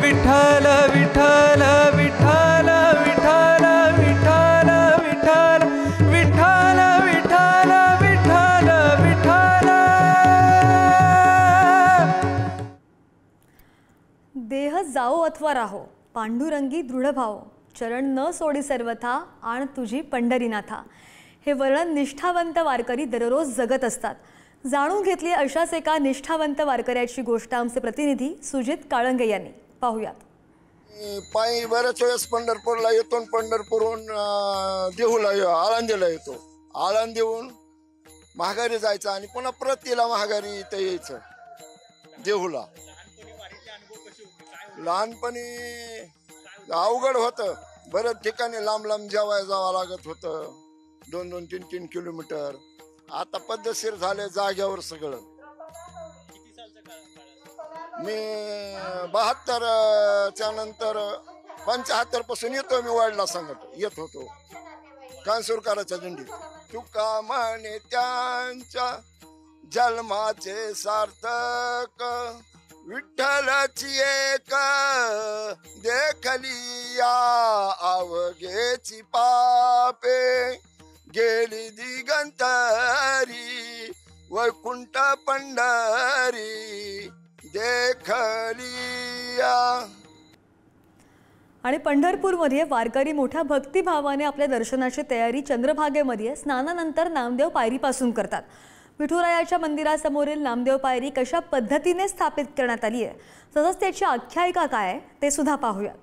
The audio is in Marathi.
विठ्ठल विठ्ठल विठ्ठल विठ्ठल विठ्ठल विठ्ठल विठ्ठल विठ्ठल विठ्ठल विठ्ठल। देह जाओ अथवा राहो, पांडुरंगी दृढ भाव, चरण न सोडी सर्वथा, आण तुझी पंढरीनाथा। हे वर्णन निष्ठावंत वारकरी दररोज जगत असतात। जाणून घेतली अशाच एका निष्ठावंत वारकऱ्याची गोष्ट आमचे प्रतिनिधी सुजित काळंगे यांनी। पाहूयात। पायी बऱ्याच वेळेस पंढरपूरला येतो, पंढरपूरहून देहूला आळंदीला येतो, आळंदीहून महागारी जायचं आणि पुन्हा प्रतीला महागारी इथं यायचं देहूला। लहानपणी अवघड होतं, बऱ्याच ठिकाणी लांब लांब जेवायला जावं लागत होतं, 2-2, 3-3 किलोमीटर। आता पद्धतशीर झाले जाग्यावर सगळं। मी 72च्या नंतर 75 पासून येतो, मी वाढला सांगत येत होतो कांसूरकराच्या दिंडीत। तुका म्हणे त्यांच्या जन्माचे सार्थक, विठ्ठलाची एक देखली या अवघेची पापे, गेली दिगंतरी वैकुंठ पंढरी देखलिया। आणि पंढरपूरमध्ये वारकरी मोठ्या भक्तिभावाने आपल्या दर्शनाची तयारी चंद्रभागेमध्ये स्नानानंतर नामदेव पायरीपासून करतात। विठुरायाच्या मंदिरासमोरील नामदेव पायरी कशा पद्धतीने स्थापित करण्यात आली आहे, तसंच त्याची आख्यायिका काय ते सुद्धा पाहूयात।